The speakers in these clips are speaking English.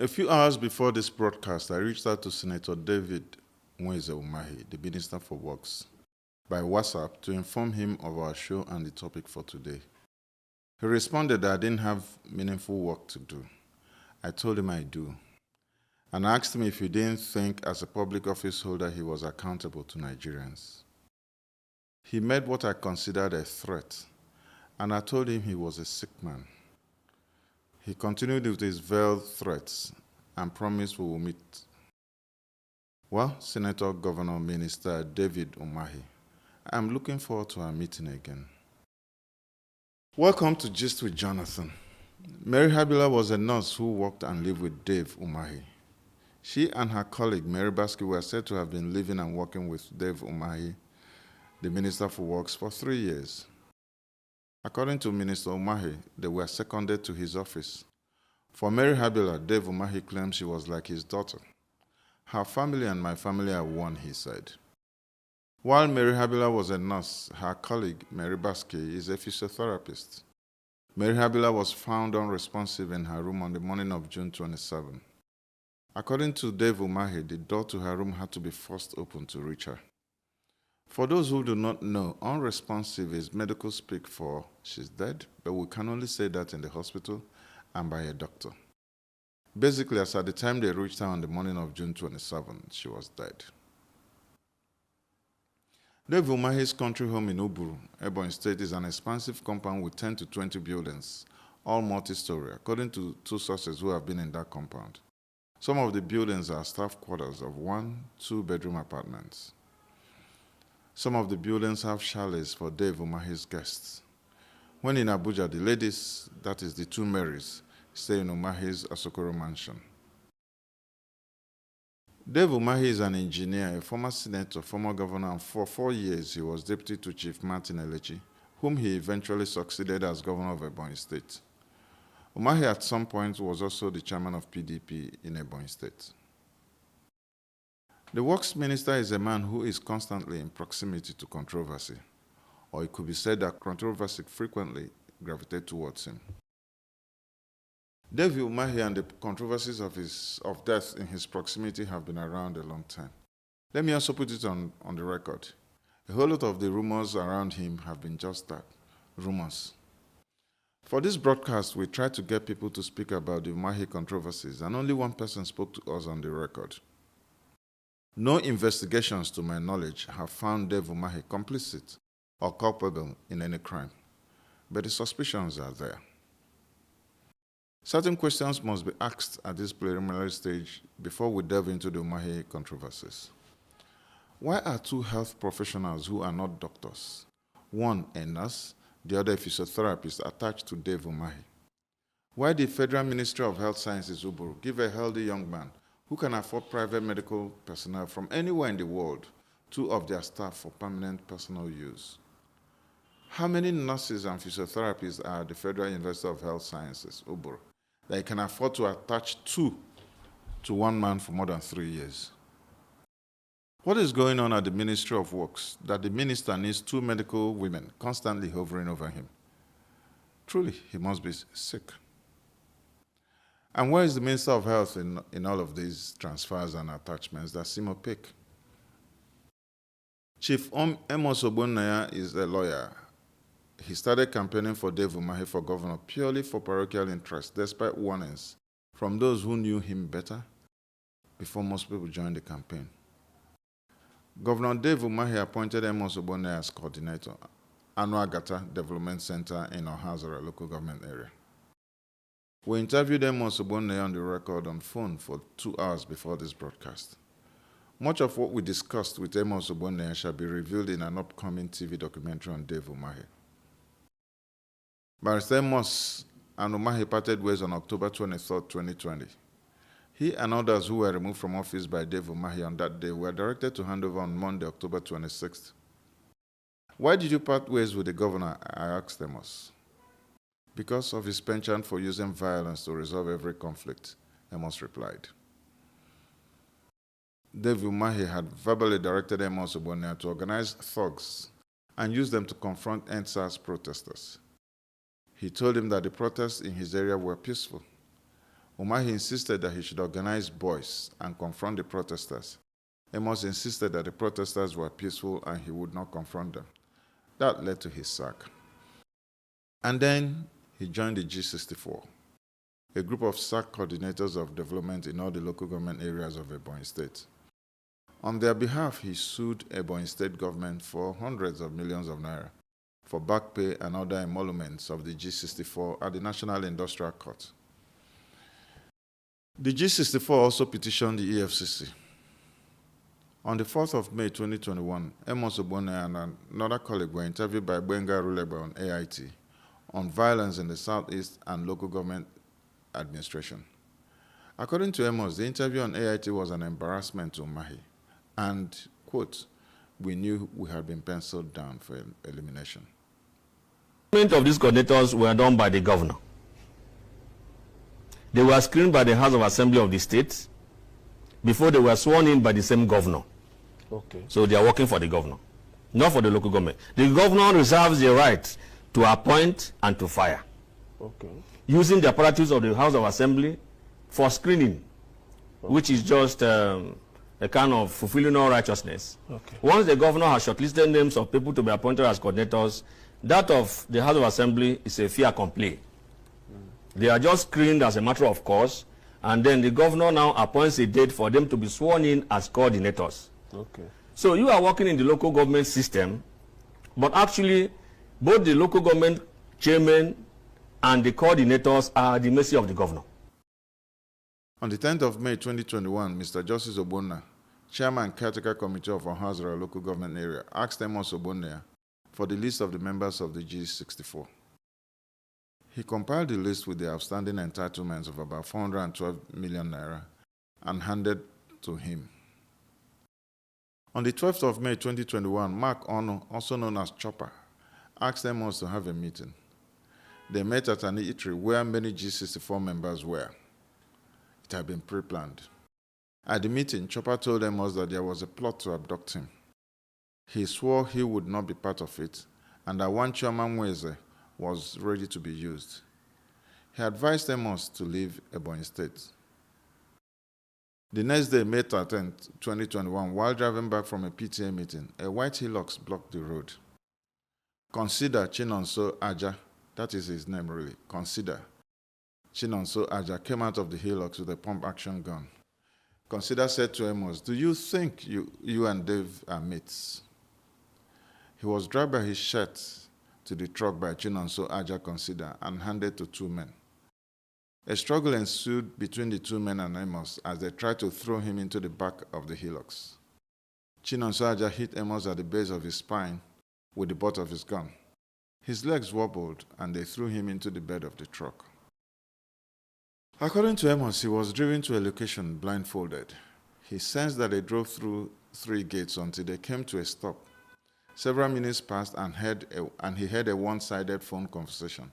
A few hours before this broadcast, I reached out to Senator David Umahi, the Minister for Works, by WhatsApp to inform him of our show and the topic for today. He responded that I didn't have meaningful work to do. I told him I do, and asked him if he didn't think as a public office holder he was accountable to Nigerians. He made what I considered a threat, and I told him he was a sick man. He continued with his veiled threats and promised we will meet. Well, Senator Governor Minister David Umahi, I am looking forward to our meeting again. Welcome to Gist with Jonathan. Mary Habila was a nurse who worked and lived with Dave Umahi. She and her colleague Mary Habila were said to have been living and working with Dave Umahi, the Minister for Works, for 3 years. According to Minister Umahi, they were seconded to his office. For Mary Habila, Dave Umahi claims she was like his daughter. Her family and my family are one, he said. While Mary Habila was a nurse, her colleague Mary Habila is a physiotherapist. Mary Habila was found unresponsive in her room on the morning of June 27. According to Dave Umahi, the door to her room had to be forced open to reach her. For those who do not know, unresponsive is medical speak for she's dead, but we can only say that in the hospital and by a doctor. Basically, as at the time they reached her on the morning of June 27, she was dead. Dave Umahi's country home in Uburu, Ebonyi State, is an expansive compound with 10 to 20 buildings, all multi-story, according to 2 sources who have been in that compound. Some of the buildings are staff quarters of 1- 2-bedroom apartments. Some of the buildings have chalets for Dave Umahi's guests. When in Abuja, the ladies, that is the 2 Marys, stay in Umahi's Asokoro mansion. Dave Umahi is an engineer, a former senator, former governor, and for 4 years he was deputy to Chief Martin Elechi, whom he eventually succeeded as governor of Ebonyi State. Umahi at some point was also the chairman of PDP in Ebonyi State. The works minister is a man who is constantly in proximity to controversy, or it could be said that controversy frequently gravitates towards him. David Umahi and the controversies of death in his proximity have been around a long time. Let me also put it on the record. A whole lot of the rumors around him have been just that, rumors. For this broadcast, we tried to get people to speak about the Umahi controversies, and only one person spoke to us on the record. No investigations, to my knowledge, have found Dave Umahi complicit or culpable in any crime, but the suspicions are there. Certain questions must be asked at this preliminary stage before we delve into the Umahi controversies. Why are 2 health professionals who are not doctors, one a nurse, the other a physiotherapist, attached to Dave Umahi? Why did Federal Ministry of Health Sciences Uburu give a healthy young man who can afford private medical personnel from anywhere in the world 2 of their staff for permanent personal use? How many nurses and physiotherapists are at the Federal University of Health Sciences, Uburu, that can afford to attach 2 to 1 man for more than 3 years? What is going on at the Ministry of Works that the minister needs 2 medical women constantly hovering over him? Truly, he must be sick. And where is the Minister of Health in all of these transfers and attachments that seem opaque? Chief Amos Ogbonnaya is a lawyer. He started campaigning for Dave Umahi for governor purely for parochial interest, despite warnings from those who knew him better before most people joined the campaign. Governor Dave Umahi appointed Amos Ogbonnaya as coordinator, Anuagata Development Center in Ohazara local government area. We interviewed Amos Ogbonnaya on the record on phone for 2 hours before this broadcast. Much of what we discussed with Amos Ogbonnaya shall be revealed in an upcoming TV documentary on Dave Umahi. Barrister Amos and Umahi parted ways on October 23, 2020. He and others who were removed from office by Dave Umahi on that day were directed to hand over on Monday, October 26th. Why did you part ways with the governor? I asked Amos. Because of his penchant for using violence to resolve every conflict, Amos replied. Dave Umahi had verbally directed Amos Ogbonnaya to organize thugs and use them to confront EndSARS protesters. He told him that the protests in his area were peaceful. Umahi insisted that he should organize boys and confront the protesters. Amos insisted that the protesters were peaceful and he would not confront them. That led to his sack. And then he joined the G64, a group of SAC coordinators of development in all the local government areas of Ebonyi State. On their behalf, he sued Ebonyi State government for hundreds of millions of naira for back pay and other emoluments of the G64 at the National Industrial Court. The G64 also petitioned the EFCC. On the 4th of May 2021, Amos Ogbonna and another colleague were interviewed by Gbenga Ruleba on AIT on violence in the Southeast and local government administration. According to Amos, the interview on AIT was an embarrassment to Umahi, and, quote, we knew we had been penciled down for elimination. Of these coordinators were done by the governor. They were screened by the House of Assembly of the state before they were sworn in by the same governor. Okay. So they are working for the governor, not for the local government. The governor reserves the right to appoint and to fire. Okay. Using the apparatus of the House of Assembly for screening, which is just a kind of fulfilling all righteousness. Okay. Once the governor has shortlisted names of people to be appointed as coordinators, that of the House of Assembly is a fait accompli. They are just screened as a matter of course, and then the governor now appoints a date for them to be sworn in as coordinators. Okay. So you are working in the local government system, but actually both the local government chairman and the coordinators are at the mercy of the governor. On the 10th of May 2021, Mr. Justice Ogbonna, Chairman Caretaker Committee of Ohazara Local Government Area, asked Amos Ogbonna for the list of the members of the G64. He compiled the list with the outstanding entitlements of about 412 million naira and handed to him. On the 12th of May 2021, Mark Ono, also known as Chopper, asked Amos to have a meeting. They met at an eatery where many G64 members were. It had been pre-planned. At the meeting, Chopper told Amos that there was a plot to abduct him. He swore he would not be part of it, and that one Chairman Mweze was ready to be used. He advised Amos to leave Ebonyi State. The next day, May 13, 2021, while driving back from a PTA meeting, a white Hilux blocked the road. Consider Chinonso Aja, that is his name really, Consider Chinonso Aja came out of the Hilux with a pump-action gun. Consider said to Amos, do you think you and Dave are mates? He was dragged by his shirt to the truck by Chinonso Aja Consider and handed to two men. A struggle ensued between the two men and Amos as they tried to throw him into the back of the Hilux. Chinonso Aja hit Amos at the base of his spine with the butt of his gun. His legs wobbled and they threw him into the bed of the truck. According to Amos, he was driven to a location blindfolded. He sensed that they drove through 3 gates until they came to a stop. Several minutes passed and he heard a one-sided phone conversation.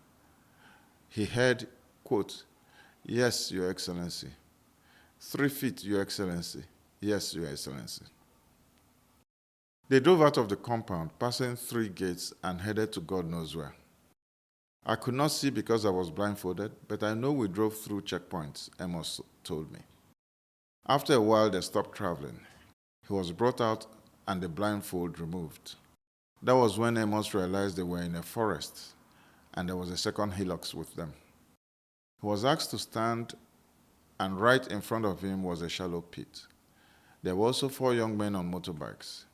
He heard, quote, yes, Your Excellency. 3 feet, Your Excellency. Yes, Your Excellency. They drove out of the compound, passing 3 gates and headed to God knows where. I could not see because I was blindfolded, but I know we drove through checkpoints, Amos told me. After a while, they stopped traveling. He was brought out and the blindfold removed. That was when Amos realized they were in a forest and there was a second Hilux with them. He was asked to stand, and right in front of him was a shallow pit. There were also 4 young men on motorbikes.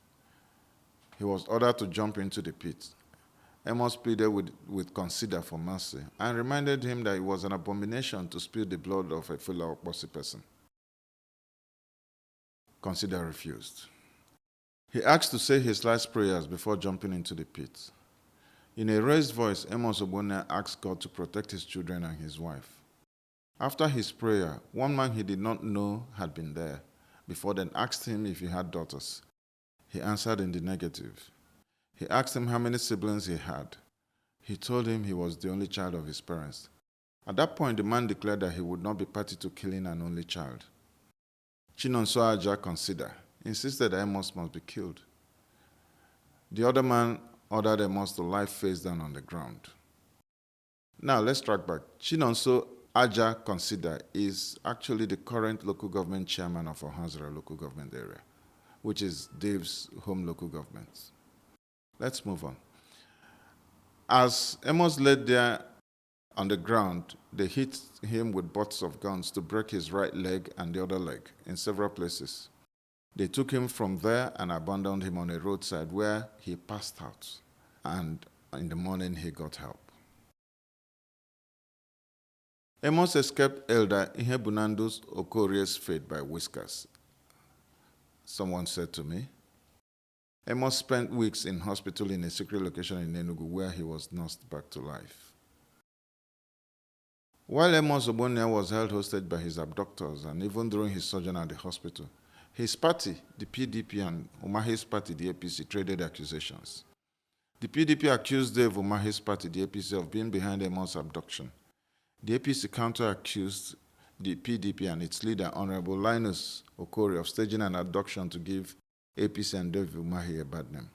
He was ordered to jump into the pit. Amos pleaded with Consider for mercy and reminded him that it was an abomination to spill the blood of a fellow Okposi person. Consider refused. He asked to say his last prayers before jumping into the pit. In a raised voice, Amos Ogbonna asked God to protect his children and his wife. After his prayer, one man he did not know had been there before then asked him if he had daughters. He answered in the negative. He asked him how many siblings he had. He told him he was the only child of his parents. At that point, the man declared that he would not be party to killing an only child. Chinonso Aja Consider insisted that Amos must be killed. The other man ordered Amos to lie face down on the ground. Now let's track back. Chinonso Aja Consider is actually the current local government chairman of Ohanzara local government area, which is Dave's home local government. Let's move on. As Amos lay there on the ground, they hit him with butts of guns to break his right leg and the other leg in several places. They took him from there and abandoned him on a roadside where he passed out. And in the morning, he got help. Amos escaped Elder Ihebunandu's Okorie's fate by whiskers, someone said to me. Amos spent weeks in hospital in a secret location in Enugu where he was nursed back to life. While Amos Obonia was held hostage by his abductors and even during his sojourn at the hospital, his party, the PDP, and Umahi's party, the APC, traded accusations. The PDP accused Dave Umahi's party, the APC, of being behind Amos' abduction. The APC counter-accused the PDP and its leader, Honorable Linus Okori, of staging an abduction to give APC and David Umahi a bad name.